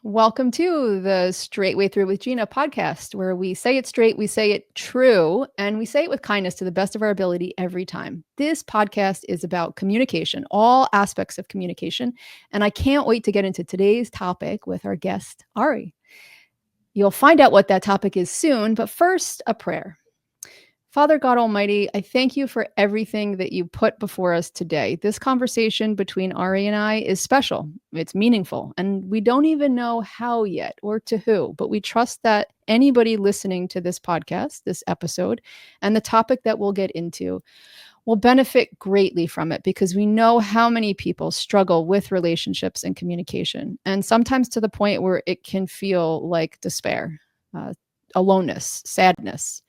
Welcome to the Straightway Through with Gina podcast, where we say it straight, we say it true, and we say it with kindness to the best of our ability every time. This podcast is about communication, all aspects of communication, and I can't wait to get into today's topic with our guest, Ari. You'll find out what that topic is soon, but first, a prayer. Father God Almighty, I thank you for everything that you put before us today. This conversation between Ari and I is special. It's meaningful, and we don't even know how yet or to who, but we trust that anybody listening to this podcast, this episode, and the topic that we'll get into will benefit greatly from it because we know how many people struggle with relationships and communication, and sometimes to the point where it can feel like despair, aloneness, sadness.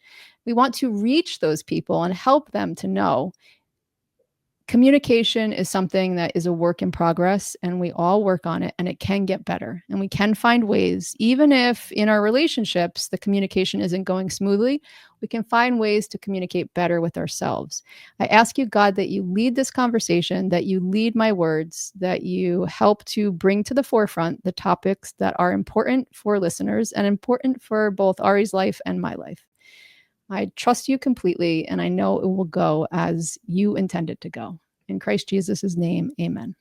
We want to reach those people and help them to know communication is something that is a work in progress, and we all work on it, and it can get better. And we can find ways, even if in our relationships the communication isn't going smoothly, we can find ways to communicate better with ourselves. I ask you, God, that you lead this conversation, that you lead my words, that you help to bring to the forefront the topics that are important for listeners and important for both Ari's life and my life. I trust you completely, and I know it will go as you intended to go. In Christ Jesus' name, amen.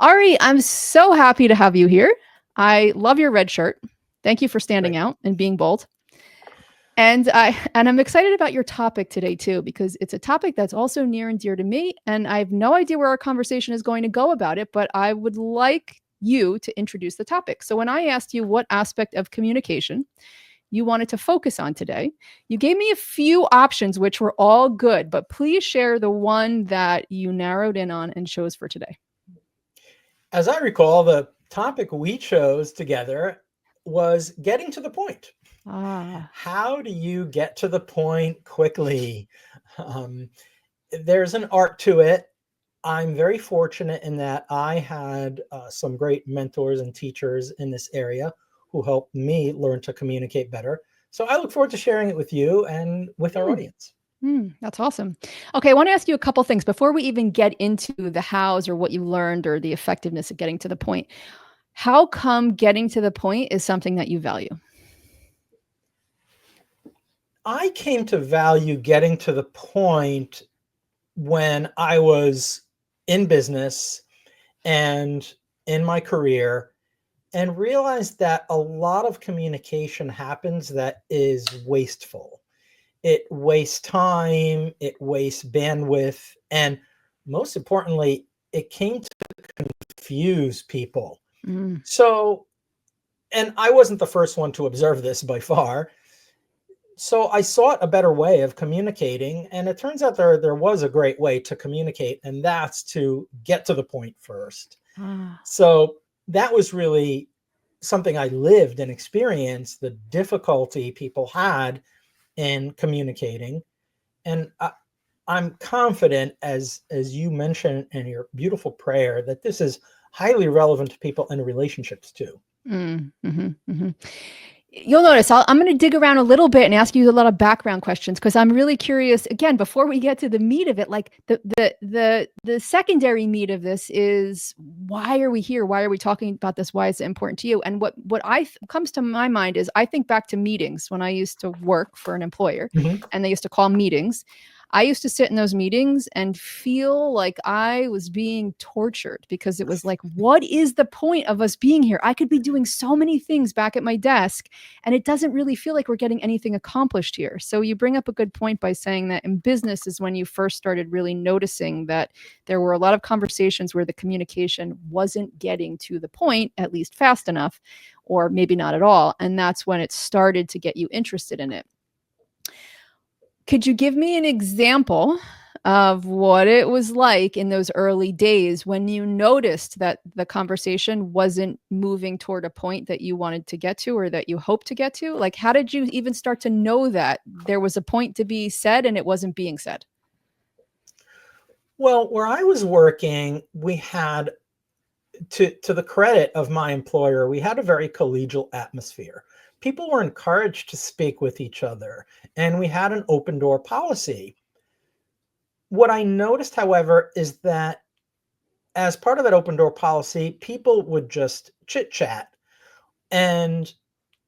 Ari, I'm so happy to have you here. I love your red shirt. Thank you for standing out and being bold. And I'm excited about your topic today, too, because it's a topic that's also near and dear to me, and I have no idea where our conversation is going to go about it, but I would like you to introduce the topic. So when I asked you what aspect of communication you wanted to focus on today, you gave me a few options, which were all good, but please share the one that you narrowed in on and chose for today. As I recall, the topic we chose together was getting to the point. How do you get to the point quickly? There's an art to it. I'm very fortunate in that I had some great mentors and teachers in this area who helped me learn to communicate better. So I look forward to sharing it with you and with our audience. That's awesome. Okay, I want to ask you a couple things before we even get into the hows or what you learned or the effectiveness of getting to the point. How come getting to the point is something that you value? I came to value getting to the point when I was in business and in my career, and realized that a lot of communication happens that is wasteful. It wastes time, it wastes bandwidth, and most importantly, it came to confuse people. So, and I wasn't the first one to observe this by far. So I sought a better way of communicating, and it turns out there was a great way to communicate, and that's to get to the point first. So that was really something I lived and experienced, the difficulty people had in communicating. And I'm confident, as you mentioned in your beautiful prayer, that this is highly relevant to people in relationships too. You'll notice I'm going to dig around a little bit and ask you a lot of background questions because I'm really curious. Again, before we get to the meat of it, like the secondary meat of this is, why are we here? Why are we talking about this? Why is it important to you? And what comes to my mind is I think back to meetings when I used to work for an employer, and they used to call meetings. I used to sit in those meetings and feel like I was being tortured because it was like, what is the point of us being here? I could be doing so many things back at my desk, and it doesn't really feel like we're getting anything accomplished here. So you bring up a good point by saying that in business is when you first started really noticing that there were a lot of conversations where the communication wasn't getting to the point, at least fast enough, or maybe not at all. And that's when it started to get you interested in it. Could you give me an example of what it was like in those early days when you noticed that the conversation wasn't moving toward a point that you wanted to get to or that you hoped to get to? Like, how did you even start to know that there was a point to be said and it wasn't being said? Well, where I was working, we had, to the credit of my employer, we had a very collegial atmosphere. People were encouraged to speak with each other, and we had an open door policy. What I noticed, however, is that as part of that open door policy, people would just chit chat. And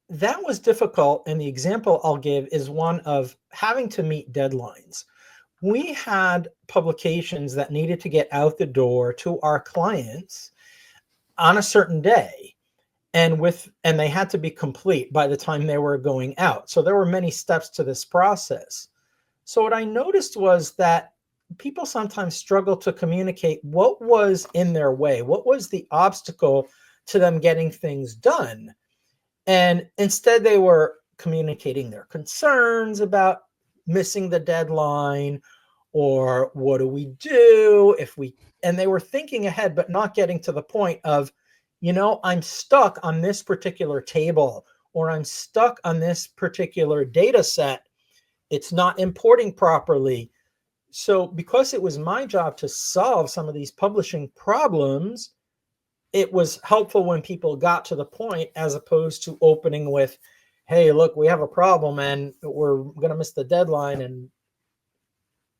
that was difficult. And the example I'll give is one of having to meet deadlines. We had publications that needed to get out the door to our clients on a certain day. And they had to be complete by the time they were going out. So there were many steps to this process. So what I noticed was that people sometimes struggle to communicate what was in their way, what was the obstacle to them getting things done. And instead they were communicating their concerns about missing the deadline, or what do we do if we, and they were thinking ahead, but not getting to the point of, I'm stuck on this particular table, or I'm stuck on this particular data set. It's not importing properly. So because it was my job to solve some of these publishing problems, it was helpful when people got to the point, as opposed to opening with, hey, look, we have a problem and we're going to miss the deadline, and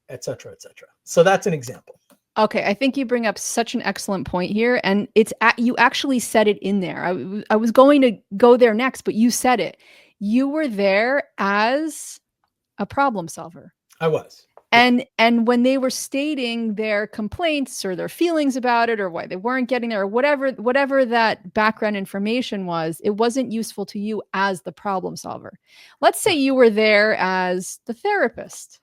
et cetera, et cetera. So that's an example. Okay, I think you bring up such an excellent point here, and you actually said it in there. I was going to go there next, but you said it. You were there as a problem solver. I was. And when they were stating their complaints or their feelings about it, or why they weren't getting there, or whatever that background information was, it wasn't useful to you as the problem solver. Let's say you were there as the therapist.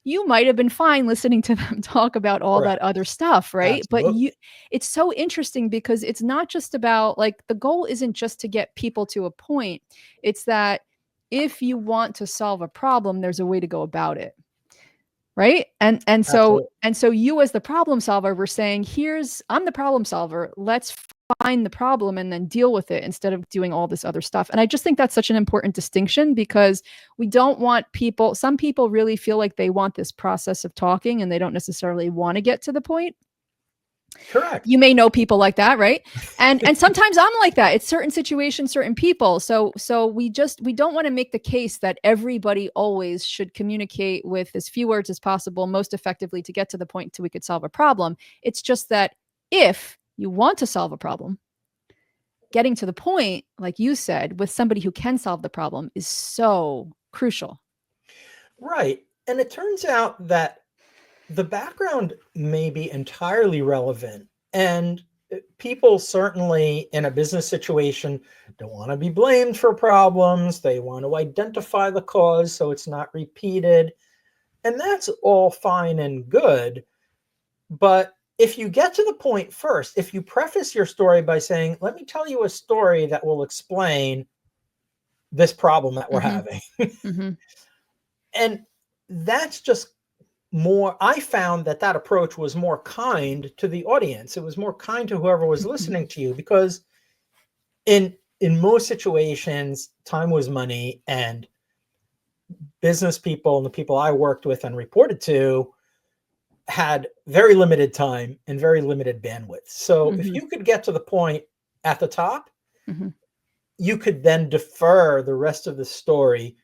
You might have been fine listening to them talk about all that other stuff, right? Absolutely. But it's so interesting because it's not just about, like, the goal isn't just to get people to a point. It's that if you want to solve a problem, there's a way to go about it. Right. And so you, as the problem solver, were saying, I'm the problem solver. Let's find the problem and then deal with it, instead of doing all this other stuff. And I just think that's such an important distinction, because we don't want some people really feel like they want this process of talking and they don't necessarily want to get to the point. Correct. You may know people like that, right? And sometimes I'm like that. It's certain situations, certain people. So we don't want to make the case that everybody always should communicate with as few words as possible, most effectively, to get to the point till we could solve a problem. It's just that if you want to solve a problem, getting to the point, like you said, with somebody who can solve the problem is so crucial. Right. And it turns out that the background may be entirely relevant, and people certainly in a business situation don't want to be blamed for problems. They want to identify the cause so it's not repeated. And that's all fine and good. But if you get to the point first, if you preface your story by saying, let me tell you a story that will explain this problem that we're having. And that's just more, I found that approach was more kind to the audience. It was more kind to whoever was listening to you, because in most situations, time was money, and business people and the people I worked with and reported to had very limited time and very limited bandwidth. So if you could get to the point at the top, you could then defer the rest of the story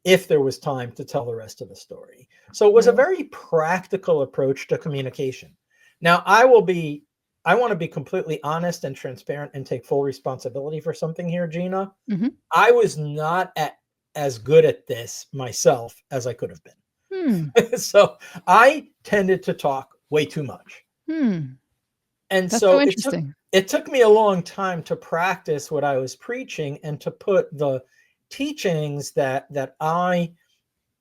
if there was time to tell the rest of the story. So it was a very practical approach to communication. Now, I want to be completely honest and transparent and take full responsibility for something here, Gina. I was not as good at this myself as I could have been. So I tended to talk way too much. And That's so interesting. It took me a long time to practice what I was preaching and to put the teachings that I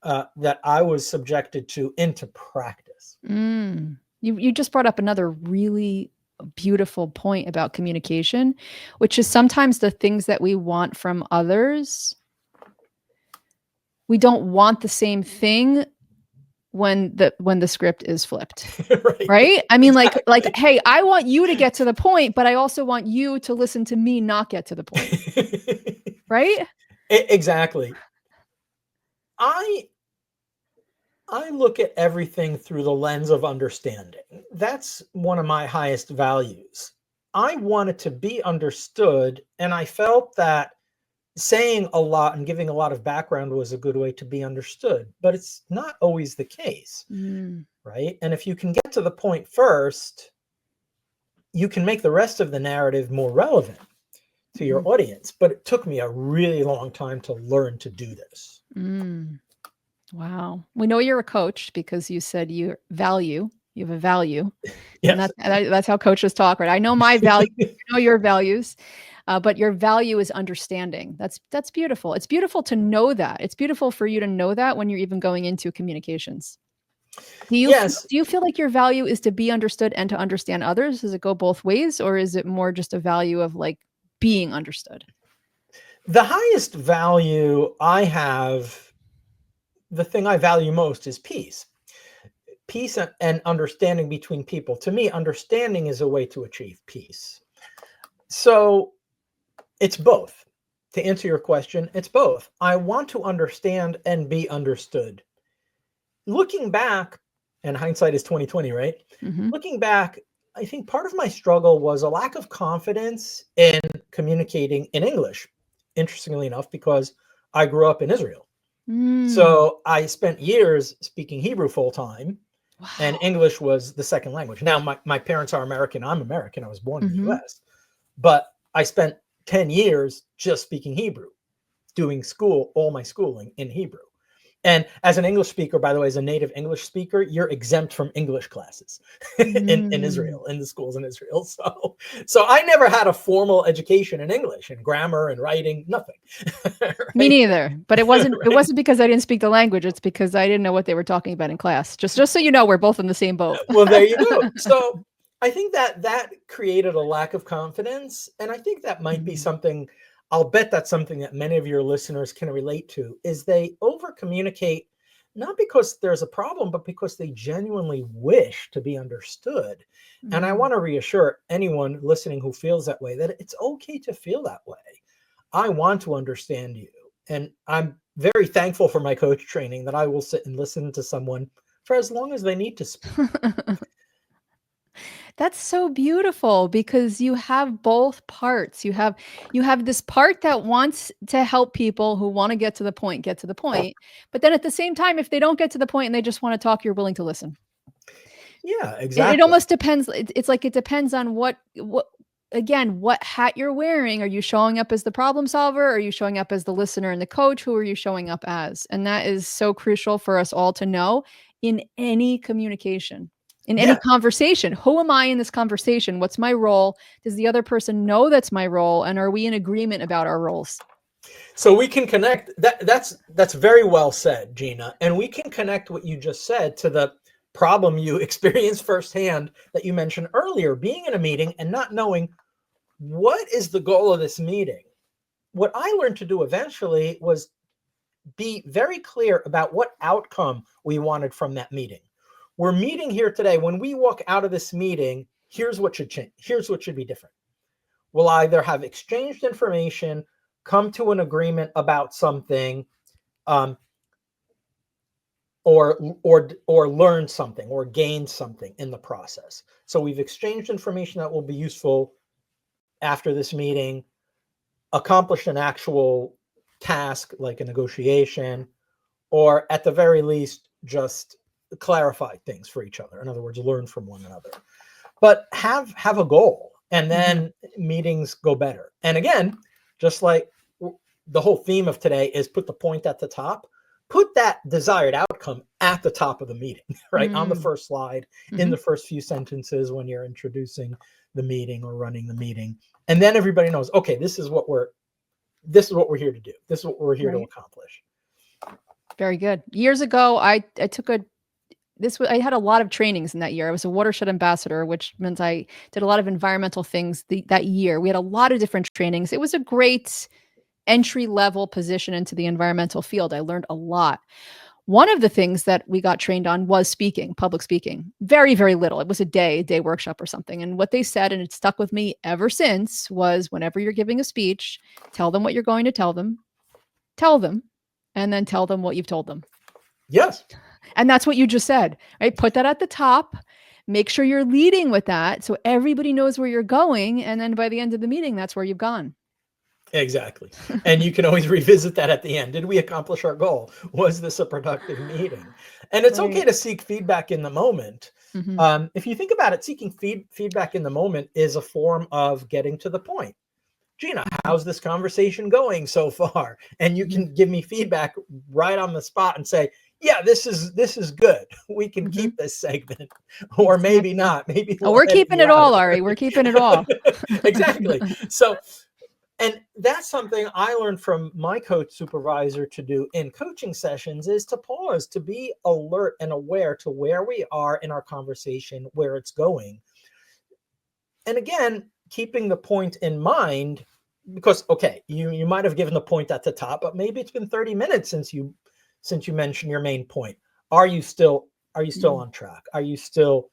was subjected to into practice. You just brought up another really beautiful point about communication, which is sometimes the things that we want from others, we don't want the same thing when the script is flipped. Right? I mean, exactly. like, hey, I want you to get to the point, but I also want you to listen to me not get to the point. Right? Exactly. I look at everything through the lens of understanding. That's one of my highest values. I wanted to be understood, and I felt that saying a lot and giving a lot of background was a good way to be understood, but it's not always the case, right? And if you can get to the point first, you can make the rest of the narrative more relevant. to your audience. But it took me a really long time to learn to do this. Wow. We know you're a coach because you said you have a value. And Yes. that's how coaches talk, right? I know my value, you know your values, but your value is understanding. That's beautiful. It's beautiful to know that. It's beautiful for you to know that when you're even going into communications. Yes. Do you feel like your value is to be understood and to understand others? Does it go both ways, or is it more just a value of like being understood? The highest value I have, the thing I value most is peace. Peace and understanding between people. To me, understanding is a way to achieve peace. So it's both. To answer your question, it's both. I want to understand and be understood. Looking back, and hindsight is 2020, right? Looking back, I think part of my struggle was a lack of confidence in communicating in English. Interestingly enough, because I grew up in Israel. So I spent years speaking Hebrew full time. Wow. And English was the second language. Now, my parents are American. I'm American. I was born in the US. But I spent 10 years just speaking Hebrew, doing all my schooling in Hebrew. And as an English speaker, by the way, as a native English speaker, you're exempt from English classes in Israel, in the schools in Israel. So I never had a formal education in English and grammar and writing, nothing. Right? Me neither. But it wasn't because I didn't speak the language. It's because I didn't know what they were talking about in class. Just so you know, we're both in the same boat. Well, there you go. So I think that created a lack of confidence. And I think that might be something, I'll bet that's something that many of your listeners can relate to, is they over communicate, not because there's a problem, but because they genuinely wish to be understood. And I want to reassure anyone listening who feels that way that it's okay to feel that way. I want to understand you. And I'm very thankful for my coach training that I will sit and listen to someone for as long as they need to speak. That's so beautiful because you have both parts. You have this part that wants to help people who want to get to the point. But then at the same time, if they don't get to the point and they just want to talk, you're willing to listen. Yeah, exactly. It almost depends. It's like it depends on what hat you're wearing. Are you showing up as the problem solver? Or are you showing up as the listener and the coach? Who are you showing up as? And that is so crucial for us all to know in any communication. In any conversation. Who am I in this conversation? What's my role? Does the other person know that's my role? And are we in agreement about our roles? So we can connect that's very well said, Gina. And we can connect what you just said to the problem you experienced firsthand that you mentioned earlier, being in a meeting and not knowing what is the goal of this meeting. What I learned to do eventually was be very clear about what outcome we wanted from that meeting. We're meeting here today. When we walk out of this meeting, here's what should change. Here's what should be different. We'll either have exchanged information, come to an agreement about something, or learn something or gain something in the process. So we've exchanged information that will be useful after this meeting, accomplished an actual task like a negotiation, or at the very least, just clarify things for each other. In other words, learn from one another. But have a goal, and then meetings go better. And again, just like the whole theme of today is put the point at the top, put that desired outcome at the top of the meeting, right? On the first slide, in the first few sentences when you're introducing the meeting or running the meeting. And then everybody knows, okay, this is what we're here to do. This is what we're here to accomplish. Very good. Years ago, I had a lot of trainings in that year. I was a watershed ambassador, which meant I did a lot of environmental things that year. We had a lot of different trainings. It was a great entry-level position into the environmental field. I learned a lot. One of the things that we got trained on was speaking, public speaking. Very, very little. It was a day workshop or something. And what they said, and it stuck with me ever since, was whenever you're giving a speech, tell them what you're going to tell them, and then tell them what you've told them. Yes. And that's what you just said, right? Put that at the top. Make sure you're leading with that so everybody knows where you're going. And then by the end of the meeting, that's where you've gone. Exactly. And you can always revisit that at the end. Did we accomplish our goal? Was this a productive meeting? And it's okay to seek feedback in the moment. If you think about it, seeking feedback in the moment is a form of getting to the point. Gina, how's this conversation going so far? And you can give me feedback right on the spot and say, yeah, this is good. We can keep this segment, or maybe not. Maybe we're keeping it all, Ari. We're keeping it all. Exactly. So, and that's something I learned from my coach supervisor to do in coaching sessions, is to pause, to be alert and aware to where we are in our conversation, where it's going. And again, keeping the point in mind, because, okay, you might have given the point at the top, but maybe it's been 30 minutes since you mentioned your main point. Are you still on track? Are you still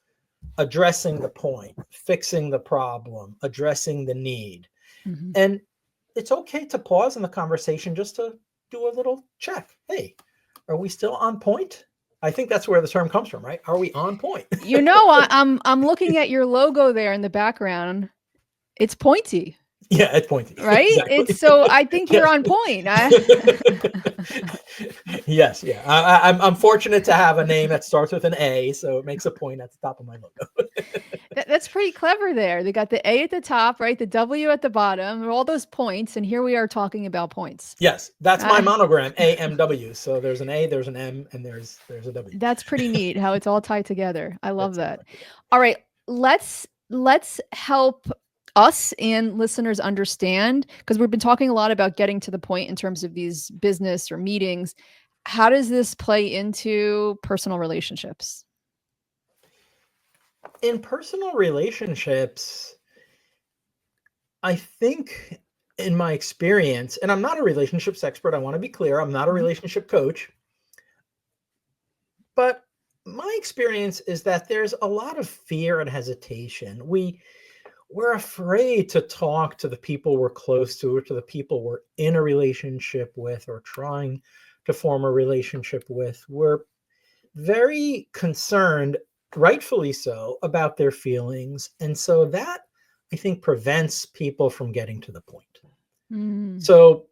addressing the point, fixing the problem, addressing the need? And it's okay to pause in the conversation just to do a little check. Hey, are we still on point? I think that's where the term comes from, right? Are we on point? I'm looking at your logo there in the background. It's pointy. Yeah, it's pointy. Right? Exactly. It's so I think you're on point. Yes, yeah. I'm fortunate to have a name that starts with an A, so it makes a point at the top of my logo. That's pretty clever there. They got the A at the top, right? The W at the bottom, all those points, and here we are talking about points. Yes, that's my monogram, AMW. So there's an A, there's an M, and there's a W. That's pretty neat how it's all tied together. I love that. All right, let's help us and listeners understand, because we've been talking a lot about getting to the point in terms of these business or meetings. How does this play into personal relationships? In personal relationships, I think, in my experience, and I'm not a relationships expert, I want to be clear, I'm not a relationship coach, but my experience is that there's a lot of fear and hesitation. We're afraid to talk to the people we're close to, or to the people we're in a relationship with, or trying to form a relationship with. We're very concerned, rightfully so, about their feelings. And so that, I think, prevents people from getting to the point. So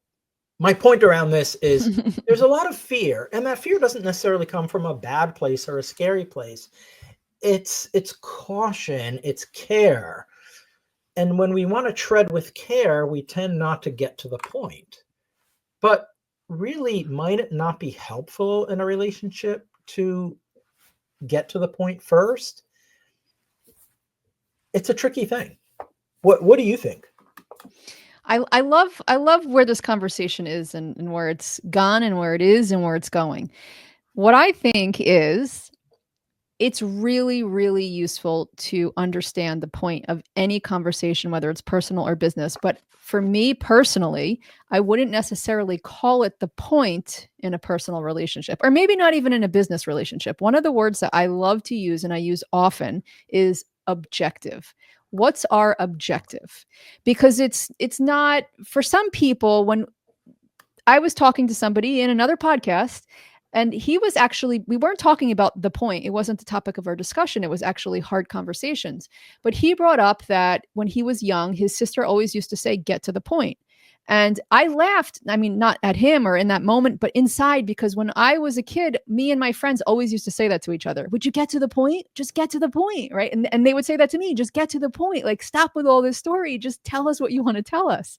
my point around this is there's a lot of fear, and that fear doesn't necessarily come from a bad place or a scary place. It's caution, it's care. And when we want to tread with care, we tend not to get to the point. But really, might it not be helpful in a relationship to get to the point first? It's a tricky thing. What do you think? I love where this conversation is, and where it's gone, and where it is, and where it's going. What I think is, it's really, really useful to understand the point of any conversation, whether it's personal or business. But for me personally, I wouldn't necessarily call it the point in a personal relationship, or maybe not even in a business relationship. One of the words that I love to use, and I use often, is objective. What's our objective? Because it's not, for some people, when I was talking to somebody in another podcast, and he was actually, we weren't talking about the point. It wasn't the topic of our discussion. It was actually hard conversations. But he brought up that when he was young, his sister always used to say, get to the point. And I laughed. I mean, not at him or in that moment, but inside, because when I was a kid, me and my friends always used to say that to each other. Would you get to the point? Just get to the point, right? And they would say that to me, just get to the point. Like, stop with all this story. Just tell us what you want to tell us.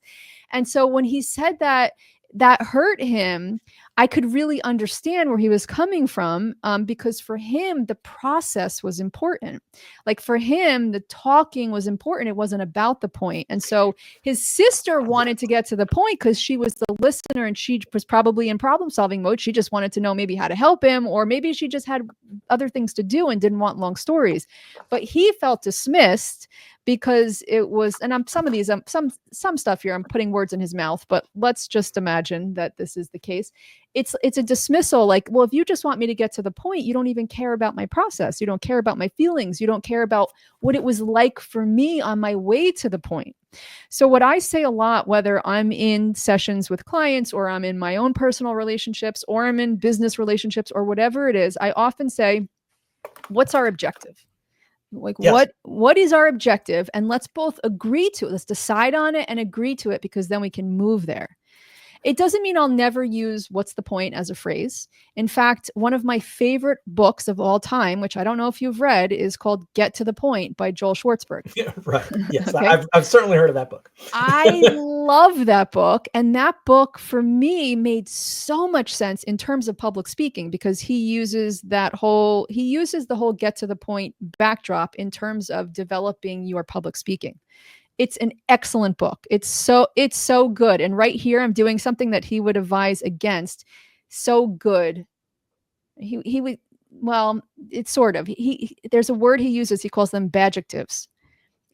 And so when he said that, that hurt him. I could really understand where he was coming from, because for him, the process was important. Like, for him, the talking was important. It wasn't about the point. And so his sister wanted to get to the point because she was the listener, and she was probably in problem solving mode. She just wanted to know maybe how to help him, or maybe she just had other things to do and didn't want long stories. But he felt dismissed because it was, and some stuff here, I'm putting words in his mouth, but let's just imagine that this is the case. It's a dismissal. Like, well, if you just want me to get to the point, you don't even care about my process. You don't care about my feelings. You don't care about what it was like for me on my way to the point. So what I say a lot, whether I'm in sessions with clients, or I'm in my own personal relationships, or I'm in business relationships, or whatever it is, I often say, what's our objective? Like, yes. What is our objective? And let's both agree to it. Let's decide on it and agree to it, because then we can move there. It doesn't mean I'll never use "what's the point" as a phrase. In fact, one of my favorite books of all time, which I don't know if you've read, is called Get to the Point by Joel Schwartzberg. Yeah, right. Yes, Okay. I've certainly heard of that book. I love that book. And that book for me made so much sense in terms of public speaking, because he uses the whole get to the point backdrop in terms of developing your public speaking. It's an excellent book. It's so good. And right here, I'm doing something that he would advise against. So good. He would, well, it's sort of, there's a word he uses. He calls them badjectives.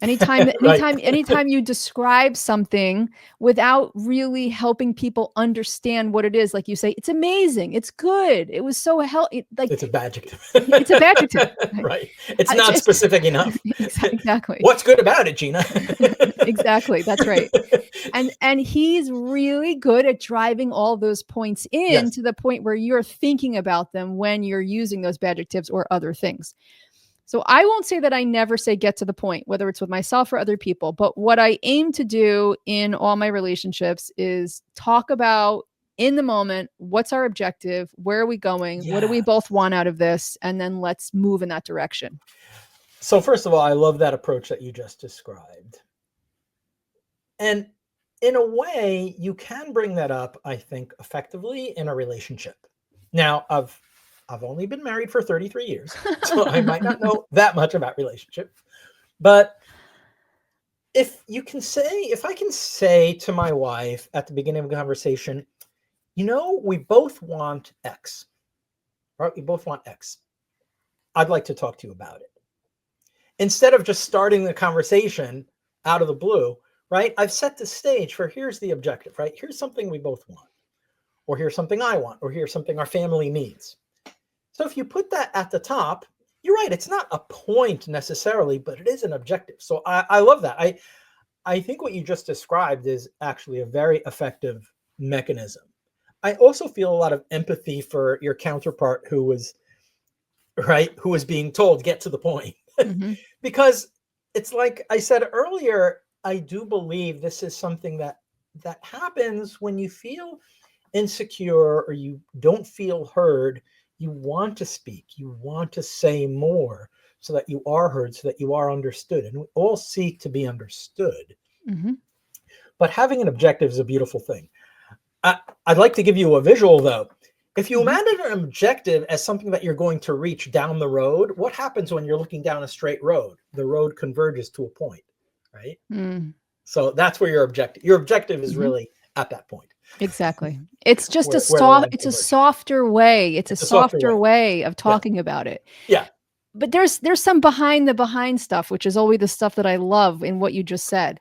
Right. Anytime you describe something without really helping people understand what it is, like you say, it's amazing, it's good, it was so like It's a badjective. it's a badjective. Right. It's not specific enough. Exactly. What's good about it, Gina? Exactly. That's right. And he's really good at driving all those points in Yes. to the point where you're thinking about them when you're using those badjectives or other things. So I won't say that I never say get to the point, whether it's with myself or other people. But what I aim to do in all my relationships is talk about in the moment, what's our objective? Where are we going? What do we both want out of this? And then let's move in that direction. So first of all, I love that approach that you just described. And in a way, you can bring that up, I think, effectively in a relationship. Now, I've only been married for 33 years, so I might not know that much about relationships. But if I can say to my wife at the beginning of a conversation, we both want X, right? We both want X. I'd like to talk to you about it. Instead of just starting the conversation out of the blue, right? I've set the stage for here's the objective, right? Here's something we both want, or here's something I want, or here's something our family needs. So if you put that at the top, you're right. It's not a point necessarily, but it is an objective. So I love that. I think what you just described is actually a very effective mechanism. I also feel a lot of empathy for your counterpart who was being told, get to the point. Mm-hmm. Because it's like I said earlier, I do believe this is something that happens when you feel insecure or you don't feel heard. You want to speak, you want to say more so that you are heard, so that you are understood. And we all seek to be understood. Mm-hmm. But having an objective is a beautiful thing. I'd like to give you a visual, though. If you imagine an objective as something that you're going to reach down the road, what happens when you're looking down a straight road? The road converges to a point, right? Mm. So that's where your objective is really at that point. Exactly. It's just it's a softer way. It's a softer way of talking about it. Yeah. But there's some behind stuff, which is always the stuff that I love in what you just said.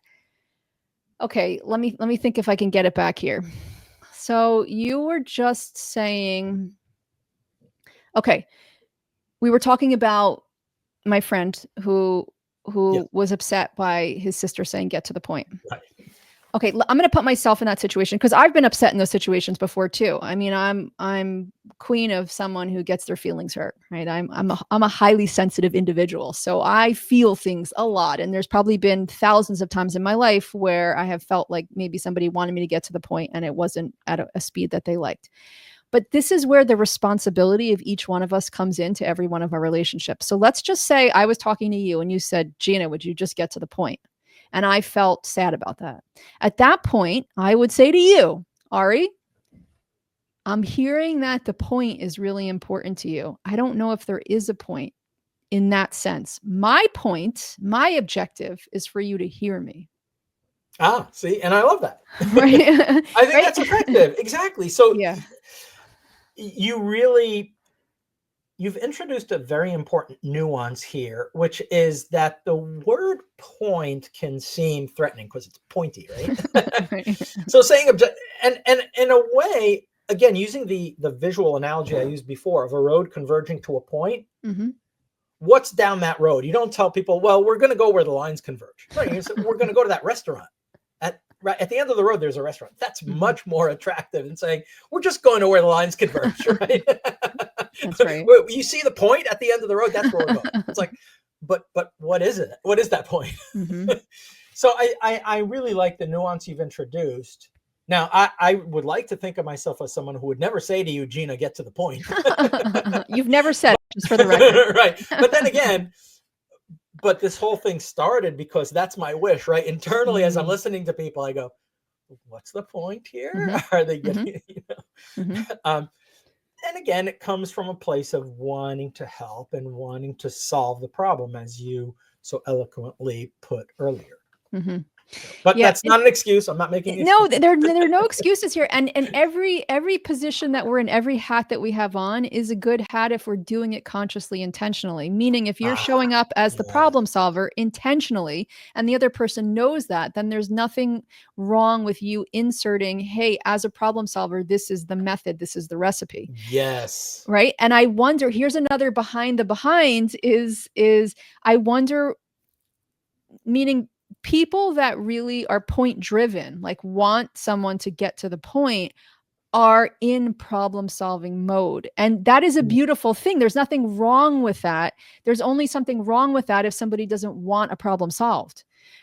Okay, let me think if I can get it back here. So you were just saying, okay, we were talking about my friend who was upset by his sister saying get to the point. Right. Okay, I'm going to put myself in that situation because I've been upset in those situations before too. I mean, I'm queen of someone who gets their feelings hurt, right? I'm a highly sensitive individual, so I feel things a lot. And there's probably been thousands of times in my life where I have felt like maybe somebody wanted me to get to the point and it wasn't at a speed that they liked. But this is where the responsibility of each one of us comes into every one of our relationships. So let's just say I was talking to you and you said, Gina, would you just get to the point? And I felt sad about that. At that point, I would say to you, Ari, I'm hearing that the point is really important to you. I don't know if there is a point in that sense. My point, my objective is for you to hear me. Ah, see, and I love that. Right? I think that's effective. Exactly. So yeah. You've introduced a very important nuance here, which is that the word point can seem threatening because it's pointy, right? Right. So saying and in a way, again, using the visual analogy I used before of a road converging to a point, what's down that road? You don't tell people, well, we're going to go where the lines converge. Right? You say, we're going to go to that restaurant. At the end of the road, there's a restaurant. That's much more attractive than saying, we're just going to where the lines converge, right? That's right. You see the point at the end of the road, that's where we're going. It's like, but what is it? What is that point? So I really like the nuance you've introduced Now, I would like to think of myself as someone who would never say to you, Gina, get to the point. You've never said it, just for the record. Right. But then again, but this whole thing started because that's my wish, right? Internally, as I'm listening to people, I go, what's the point here? Are they getting, and again, it comes from a place of wanting to help and wanting to solve the problem, as you so eloquently put earlier. But that's not an excuse. I'm not making excuses. No, there are no excuses here. And every position that we're in, every hat that we have on is a good hat if we're doing it consciously, intentionally. Meaning if you're showing up as the problem solver intentionally and the other person knows that, then there's nothing wrong with you inserting, hey, as a problem solver, this is the method, this is the recipe. Yes. Right. And I wonder, here's another behind the behind is I wonder, meaning people that really are point driven, like want someone to get to the point, are in problem solving mode. And that is a beautiful thing. There's nothing wrong with that. There's only something wrong with that if somebody doesn't want a problem solved.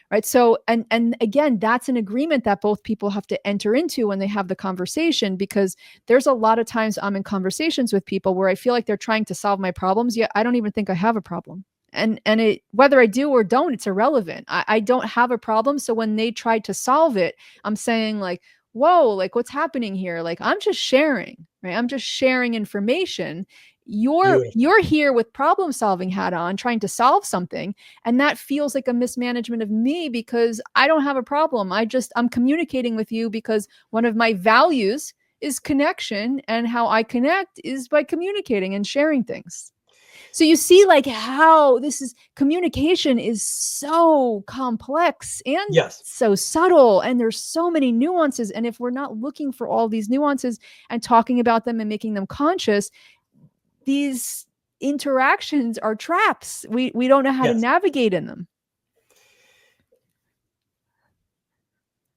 Right. So, and again, that's an agreement that both people have to enter into when they have the conversation, because there's a lot of times I'm in conversations with people where I feel like they're trying to solve my problems, yet I don't even think I have a problem. And it, whether I do or don't, it's irrelevant. I don't have a problem. So when they try to solve it, I'm saying like, whoa, like what's happening here? Like, I'm just sharing, right? I'm just sharing information. You're here with problem solving hat on, trying to solve something. And that feels like a mismanagement of me because I don't have a problem. I'm communicating with you because one of my values is connection, and how I connect is by communicating and sharing things. So you see like how this is, communication is so complex and so subtle, and there's so many nuances. And if we're not looking for all these nuances and talking about them and making them conscious, these interactions are traps. We don't know how to navigate in them.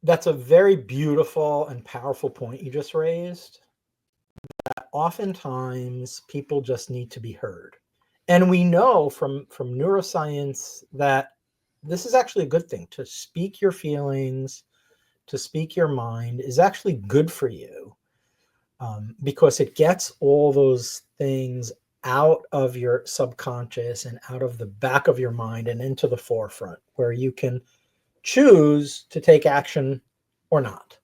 That's a very beautiful and powerful point you just raised. That oftentimes people just need to be heard. And we know from neuroscience that this is actually a good thing. To speak your feelings, to speak your mind is actually good for you, because it gets all those things out of your subconscious and out of the back of your mind and into the forefront, where you can choose to take action or not.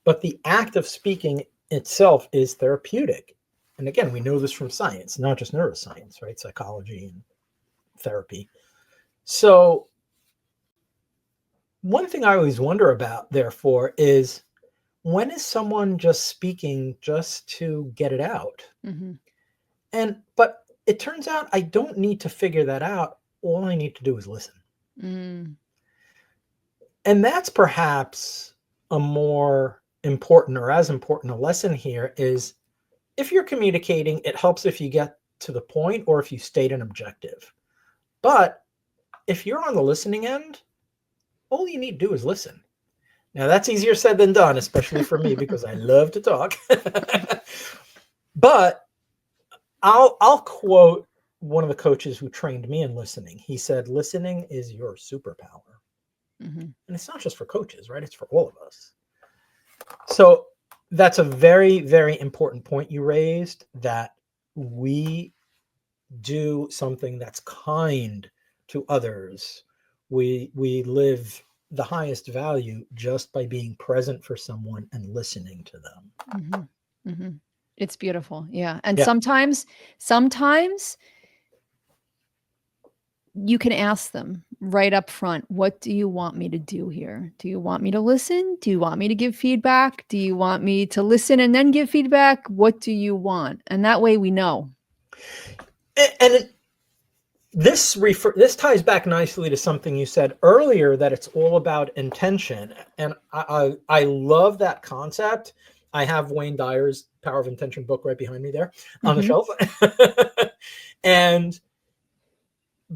But the act of speaking itself is therapeutic. And again, we know this from science, not just neuroscience, right? Psychology and therapy. So one thing I always wonder about, therefore, is when is someone just speaking just to get it out? But it turns out I don't need to figure that out. All I need to do is listen. And that's perhaps a more important, or as important, a lesson here is, if you're communicating, it helps if you get to the point or if you state an objective. But if you're on the listening end, all you need to do is listen. Now, that's easier said than done, especially for me, because I love to talk. But I'll quote one of the coaches who trained me in listening. He said, listening is your superpower. And it's not just for coaches, right? It's for all of us. So that's a very, very important point you raised, that we do something that's kind to others. We live the highest value just by being present for someone and listening to them. It's beautiful. Yeah. And sometimes you can ask them right up front, what do you want me to do here? Do you want me to listen? Do you want me to give feedback? Do you want me to listen and then give feedback? What do you want? And that way we know. And this ties back nicely to something you said earlier, that it's all about intention. And I love that concept. I have Wayne Dyer's Power of Intention book right behind me there on the shelf. And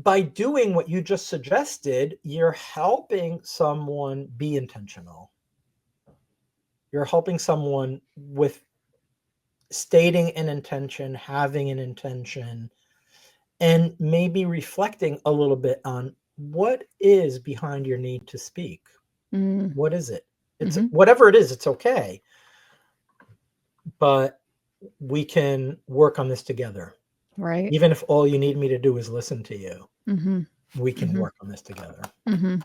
by doing what you just suggested, you're helping someone be intentional. You're helping someone with stating an intention, having an intention, and maybe reflecting a little bit on what is behind your need to speak. What is it? It's whatever it is, it's okay. But we can work on this together. Right. Even if all you need me to do is listen to you, Mm-hmm. we can Mm-hmm. work on this together. Mm-hmm.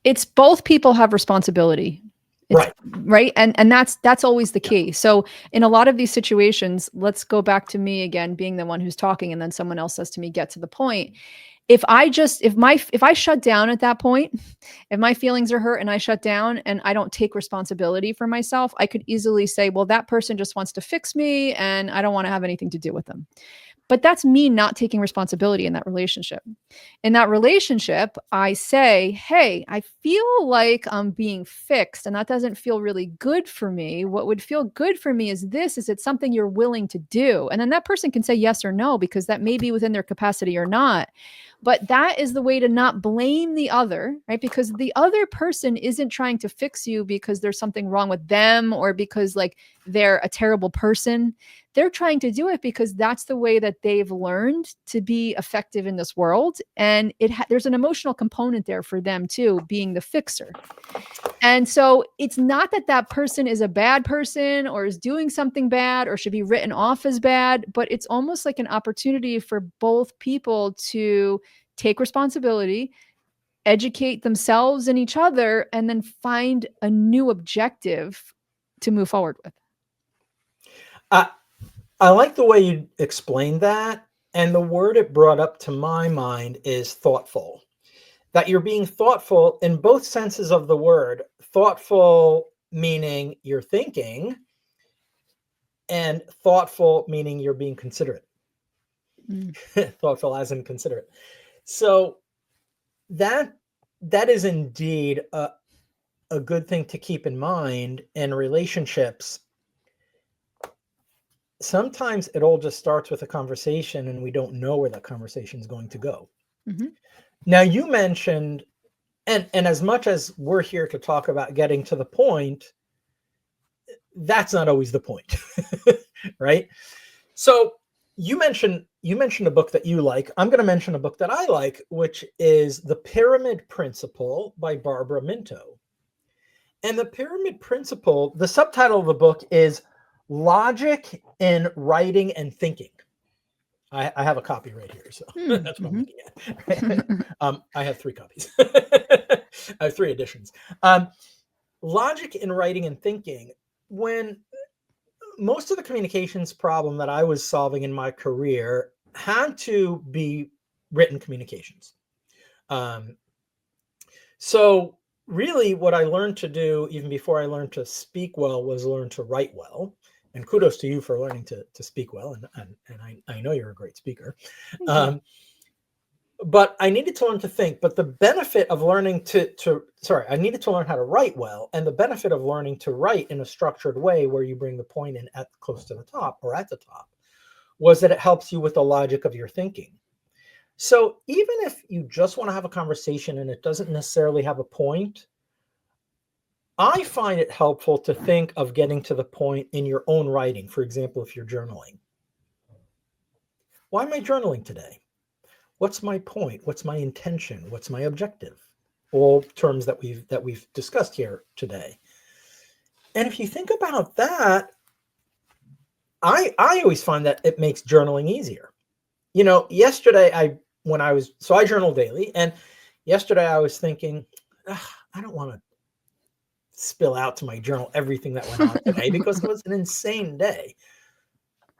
It's both people have responsibility. It's right. And that's always the key. So in a lot of these situations, let's go back to me again, being the one who's talking, and then someone else says to me, get to the point. If I shut down at that point, if my feelings are hurt and I shut down and I don't take responsibility for myself, I could easily say, well, that person just wants to fix me and I don't want to have anything to do with them. But that's me not taking responsibility in that relationship. In that relationship, I say, hey, I feel like I'm being fixed and that doesn't feel really good for me. What would feel good for me is this, is it something you're willing to do? And then that person can say yes or no, because that may be within their capacity or not. But that is the way to not blame the other, right? Because the other person isn't trying to fix you because there's something wrong with them or because like they're a terrible person. They're trying to do it because that's the way that they've learned to be effective in this world. And there's an emotional component there for them too, being the fixer. And so it's not that that person is a bad person or is doing something bad or should be written off as bad, but it's almost like an opportunity for both people to take responsibility, educate themselves and each other, and then find a new objective to move forward with. I like the way you explained that. And the word it brought up to my mind is thoughtful. That you're being thoughtful in both senses of the word. Thoughtful meaning you're thinking, and thoughtful meaning you're being considerate. Thoughtful as in considerate. So that is indeed a good thing to keep in mind in relationships. Sometimes it all just starts with a conversation and we don't know where that conversation is going to go. Now you mentioned, and as much as we're here to talk about getting to the point, that's not always the point, right? So you mentioned a book that you like. I'm going to mention a book that I like, which is The Pyramid Principle by Barbara Minto. And The Pyramid Principle, the subtitle of the book is Logic in Writing and Thinking. I have a copy right here, so that's what I'm looking at. I have 3 copies. I have 3 editions. Logic in Writing and Thinking. When most of the communications problem that I was solving in my career had to be written communications. So really what I learned to do, even before I learned to speak well, was learn to write well. And kudos to you for learning to speak well. And I know you're a great speaker. But I needed to learn to think. But the benefit of learning I needed to learn how to write well. And the benefit of learning to write in a structured way where you bring the point in at close to the top or at the top was that it helps you with the logic of your thinking. So even if you just want to have a conversation and it doesn't necessarily have a point, I find it helpful to think of getting to the point in your own writing. For example, if you're journaling. Why am I journaling today? What's my point? What's my intention? What's my objective? All terms that we've discussed here today. And if you think about that, I always find that it makes journaling easier. You know, yesterday I journal daily, and yesterday I was thinking, I don't want to spill out to my journal everything that went on today because it was an insane day.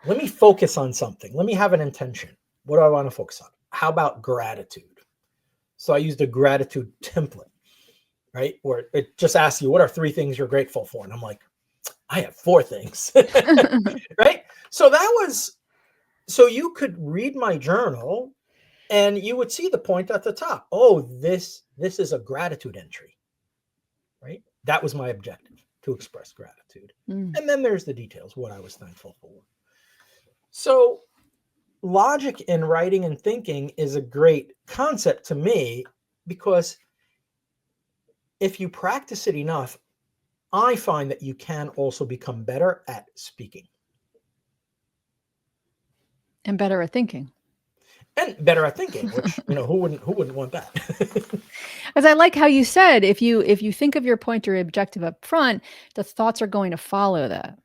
Let me focus on something. Let me have an intention. What do I want to focus on? How about gratitude? So I used a gratitude template, right? Where it just asks you, what are 3 things you're grateful for? And I'm like, I have 4 things, right? So you could read my journal and you would see the point at the top. Oh, this is a gratitude entry, right? That was my objective, to express gratitude. And then there's the details, what I was thankful for. So logic in writing and thinking is a great concept to me because if you practice it enough, I find that you can also become better at speaking. And better at thinking. and better at thinking, which, who wouldn't want that? As I like how you said, if you think of your point or objective up front, the thoughts are going to follow that.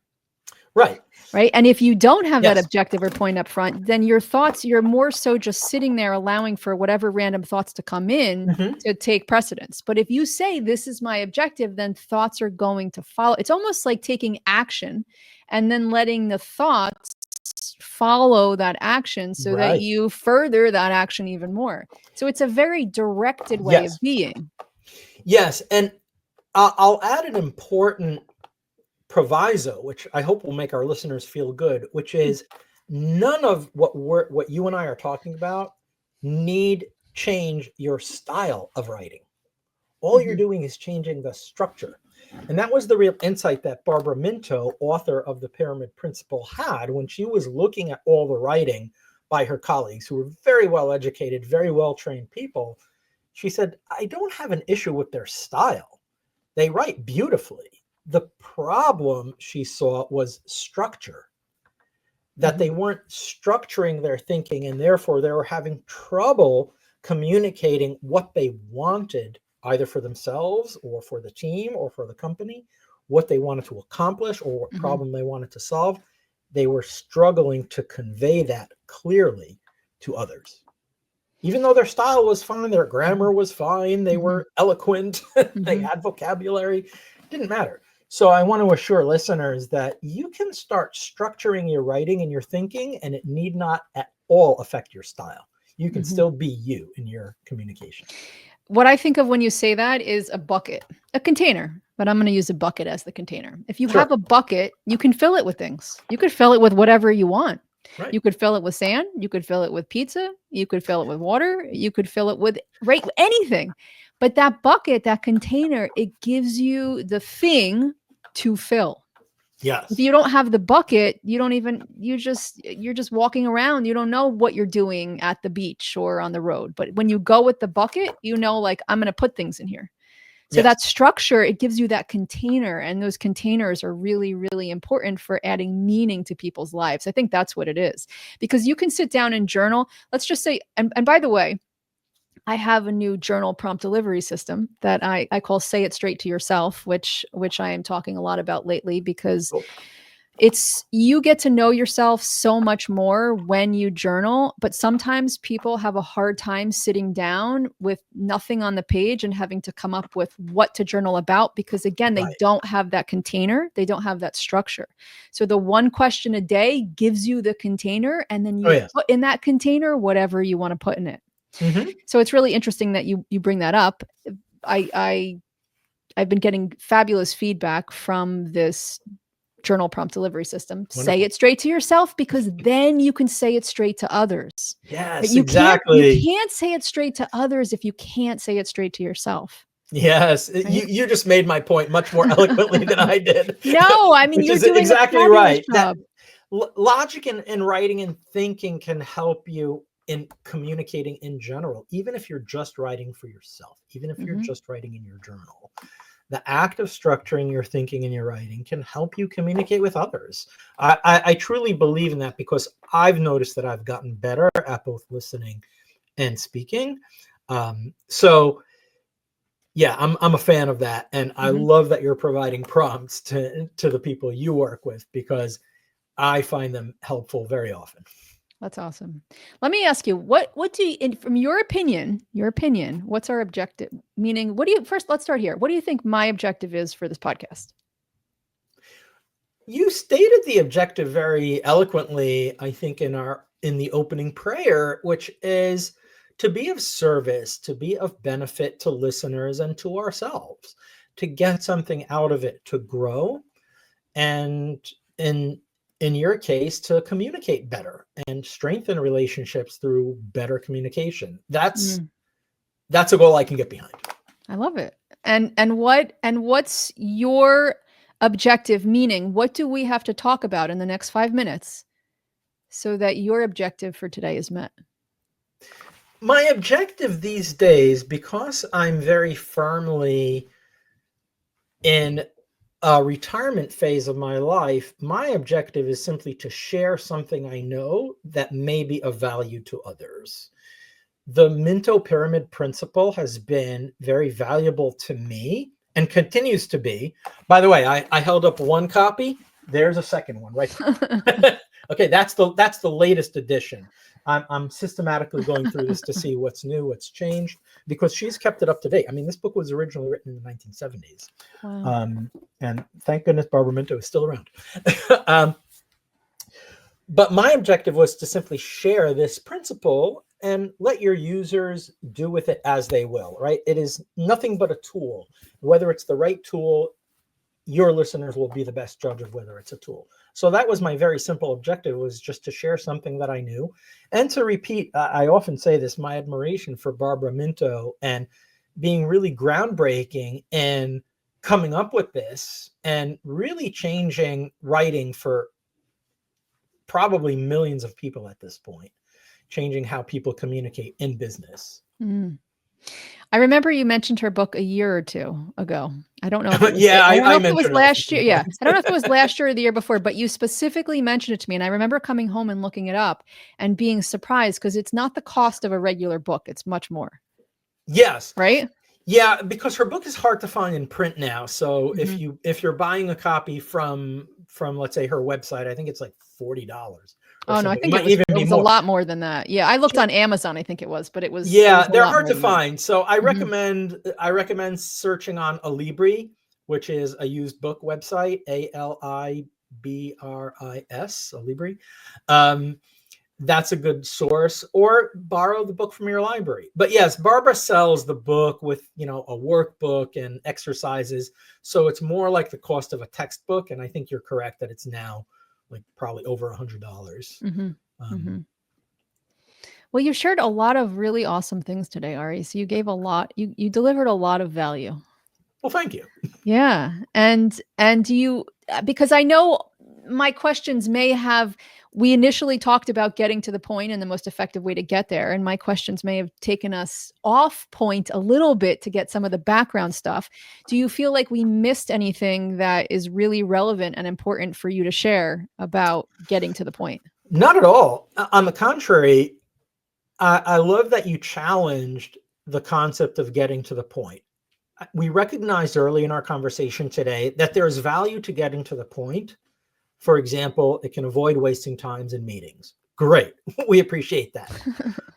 Right. Right. And if you don't have that Yes. objective or point up front, then your thoughts, you're more so just sitting there allowing for whatever random thoughts to come in Mhm. to take precedence. But if you say, this is my objective, then thoughts are going to follow. It's almost like taking action and then letting the thoughts follow that action so that Right. you further that action even more. So it's a very directed way Yes. of being. Yes. And I'll add an important proviso, which I hope will make our listeners feel good, which is none of what you and I are talking about need change your style of writing. All you're Mhm. doing is changing the structure. And that was the real insight that Barbara Minto, author of The Pyramid Principle, had when she was looking at all the writing by her colleagues who were very well educated, very well trained people. She said, I don't have an issue with their style. They write beautifully. The problem she saw was structure, that they Mhm. weren't structuring their thinking, and therefore they were having trouble communicating what they wanted, either for themselves or for the team or for the company, what they wanted to accomplish or what Mhm. problem they wanted to solve. They were struggling to convey that clearly to others. Even though their style was fine, their grammar Mhm. was fine, they Mhm. were eloquent, they Mhm. had vocabulary, it didn't matter. So I want to assure listeners that you can start structuring your writing and your thinking, and it need not at all affect your style. You can Mhm. still be you in your communication. What I think of when you say that is a bucket, a container, but I'm going to use a bucket as the container. If you have Sure. a bucket, you can fill it with things. You could fill it with whatever you want. Right. You could fill it with sand. You could fill it with pizza. You could fill it with water. You could fill it with anything. But that bucket, that container, it gives you the thing to fill. If Yes. you don't have the bucket, you don't even you're just walking around. You don't know what you're doing at the beach or on the road. But when you go with the bucket, you know, like, I'm going to put things in here. So Yes. that structure, it gives you that container, and those containers are really, really important for adding meaning to people's lives. I think that's what it is, because you can sit down and journal. Let's just say, and by the way, I have a new journal prompt delivery system that I call Say It Straight to Yourself, which I am talking a lot about lately, because Cool. it's, you get to know yourself so much more when you journal, but sometimes people have a hard time sitting down with nothing on the page and having to come up with what to journal about, because again, they Right. don't have that container, they don't have that structure. So the one question a day gives you the container, and then Oh, you yes. put in that container whatever you want to put in it. Hmm. So it's really interesting that you bring that up. I I've been getting fabulous feedback from this journal prompt delivery system. Say Wonderful. it straight to yourself, because then you can say it straight to others. But Yes, you exactly. can't say it straight to others if you can't say it straight to yourself, Yes, right? you just made my point much more eloquently than I did, No, I mean, which you're is doing a exactly fabulous right. That job. logic and writing and thinking can help you in communicating in general, even if you're just writing for yourself, even if you're Mhm, just writing in your journal. The act of structuring your thinking and your writing can help you communicate with others. I truly believe in that, because I've noticed that I've gotten better at both listening and speaking. So yeah, I'm a fan of that, and I mhm. love that you're providing prompts to the people you work with, because I find them helpful very often. That's awesome. Let me ask you, what do you, from your opinion, what's our objective? Meaning, what do you, first, let's start here. What do you think my objective is for this podcast? You stated the objective very eloquently, I think, in the opening prayer, which is to be of service, to be of benefit to listeners and to ourselves, to get something out of it, to grow, and in your case, to communicate better and strengthen relationships through better communication. Mm, That's a goal I can get behind. I love it. And what's your objective? Meaning, what do we have to talk about in the next 5 minutes so that your objective for today is met? My objective these days, because I'm very firmly in retirement phase of my life, my objective is simply to share something I know that may be of value to others. The Minto Pyramid principle has been very valuable to me and continues to be. By the way, I held up one copy. There's a second one right there. Okay, that's the latest edition. I'm systematically going through this to see what's new, what's changed, because she's kept it up to date. I mean, this book was originally written in the 1970s. Wow. And thank goodness Barbara Minto is still around. But my objective was to simply share this principle and let your users do with it as they will, right? It is nothing but a tool. Whether it's the right tool, your listeners will be the best judge of whether it's a tool. So that was my very simple objective, was just to share something that I knew. And to repeat, I often say this, my admiration for Barbara Minto and being really groundbreaking in coming up with this and really changing writing for probably millions of people at this point, changing how people communicate in business. Mm. I remember you mentioned her book a year or two ago. I don't know if it was, yeah, I don't know if it was mentioned last year. Yeah. times. I don't know if it was last year or the year before, but you specifically mentioned it to me. And I remember coming home and looking it up and being surprised because it's not the cost of a regular book. It's much more. Yes. Right? Yeah, because her book is hard to find in print now. So if you're buying a copy from let's say her website, I think it's like $40. Oh no, I think it was a lot more than that. Yeah, I looked on Amazon, I think it was, but it was. Yeah, it was they're hard to find. So I recommend searching on Alibri, which is a used book website, Alibris, Alibri. That's a good source, or borrow the book from your library. But yes, Barbara sells the book with, a workbook and exercises. So it's more like the cost of a textbook. And I think you're correct that it's now like probably over $100. Well, you shared a lot of really awesome things today, Ari. So you gave a lot, you delivered a lot of value. Well, thank you. Yeah. And you, because I know my questions we initially talked about getting to the point and the most effective way to get there. And my questions may have taken us off point a little bit to get some of the background stuff. Do you feel like we missed anything that is really relevant and important for you to share about getting to the point? Not at all. On the contrary, I love that you challenged the concept of getting to the point. We recognized early in our conversation today that there's value to getting to the point. For example, it can avoid wasting times in meetings. Great. We appreciate that.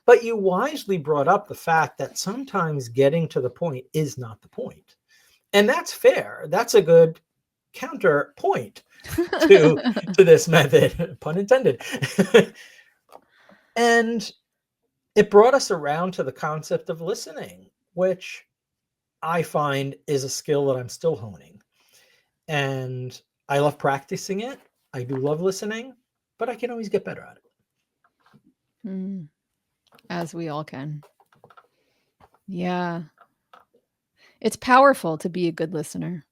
But you wisely brought up the fact that sometimes getting to the point is not the point. And that's fair. That's a good counterpoint to this method, pun intended. And it brought us around to the concept of listening, which I find is a skill that I'm still honing. And I love practicing it. I do love listening, but I can always get better at it. As we all can. Yeah. It's powerful to be a good listener.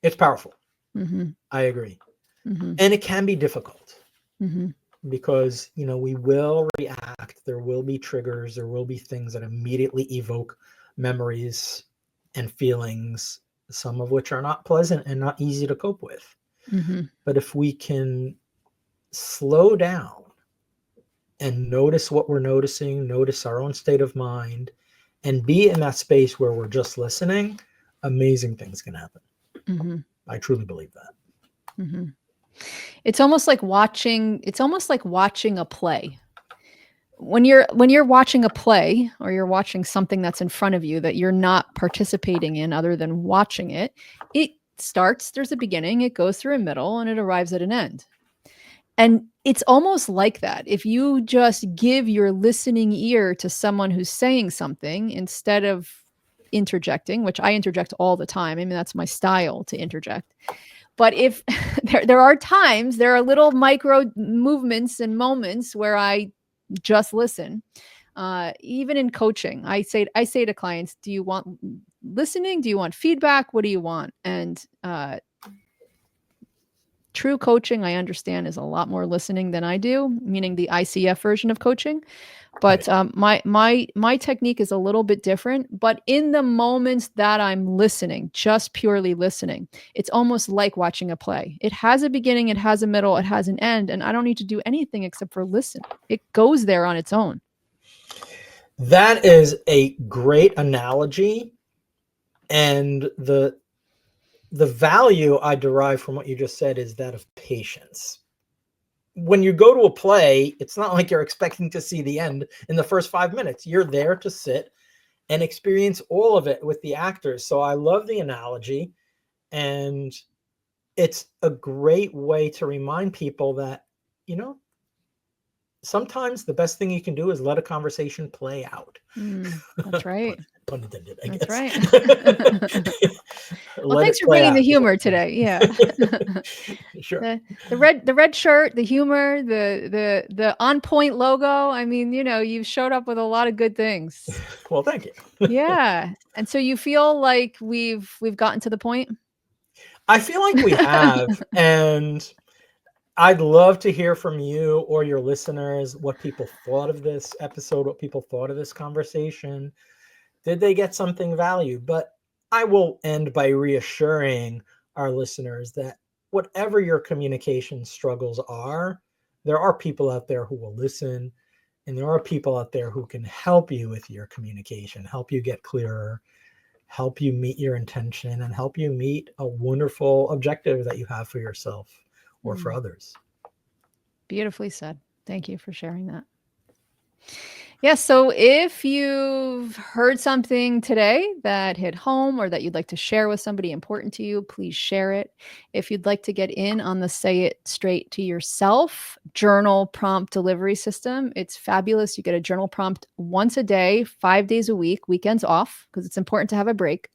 It's powerful. I agree. And it can be difficult because, we will react. There will be triggers. There will be things that immediately evoke memories and feelings, some of which are not pleasant and not easy to cope with. But if we can slow down and notice what we're noticing, notice our own state of mind, and be in that space where we're just listening, amazing things can happen. I truly believe that. It's almost like watching a play. When you're watching a play or you're watching something that's in front of you that you're not participating in other than watching it, it starts, there's a beginning, it goes through a middle, and it arrives at an end. And it's almost like that. If you just give your listening ear to someone who's saying something instead of interjecting, which I interject all the time. I mean, that's my style, to interject. But if there are little micro movements and moments where I just listen. Even in coaching, I say to clients, do you want listening? Do you want feedback? What do you want? And true coaching, I understand, is a lot more listening than I do, meaning the ICF version of coaching. But my technique is a little bit different. But in the moments that I'm listening, just purely listening, it's almost like watching a play. It has a beginning, it has a middle, it has an end, and I don't need to do anything except for listen. It goes there on its own. That is a great analogy. And the value I derive from what you just said is that of patience. When you go to a play, it's not like you're expecting to see the end in the first 5 minutes. You're there to sit and experience all of it with the actors. So I love the analogy, and it's a great way to remind people that, you know, sometimes the best thing you can do is let a conversation play out. That's right. Pun intended, I That's guess. Right. Well, thanks for bringing the humor today. Yeah. Sure. The red shirt, the humor, the on point logo. I mean, you know, you've showed up with a lot of good things. Well, thank you. Yeah. And so you feel like we've gotten to the point? I feel like we have, and I'd love to hear from you or your listeners what people thought of this episode, what people thought of this conversation. Did they get something value? But I will end by reassuring our listeners that whatever your communication struggles are, there are people out there who will listen, and there are people out there who can help you with your communication, help you get clearer, help you meet your intention, and help you meet a wonderful objective that you have for yourself or for others. Beautifully said. Thank you for sharing that. Yes. So if you've heard something today that hit home or that you'd like to share with somebody important to you, please share it. If you'd like to get in on the Say It Straight to Yourself journal prompt delivery system, it's fabulous. You get a journal prompt once a day, 5 days a week, weekends off, because it's important to have a break.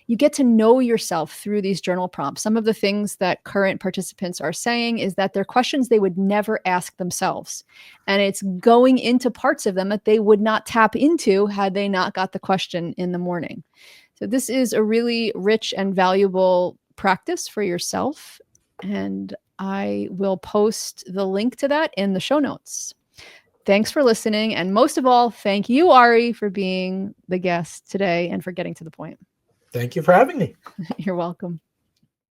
You get to know yourself through these journal prompts. Some of the things that current participants are saying is that they're questions they would never ask themselves. And it's going into parts of them that they would not tap into had they not got the question in the morning. So this is a really rich and valuable practice for yourself. And I will post the link to that in the show notes. Thanks for listening. And most of all, thank you, Ari, for being the guest today and for getting to the point. Thank you for having me. You're welcome.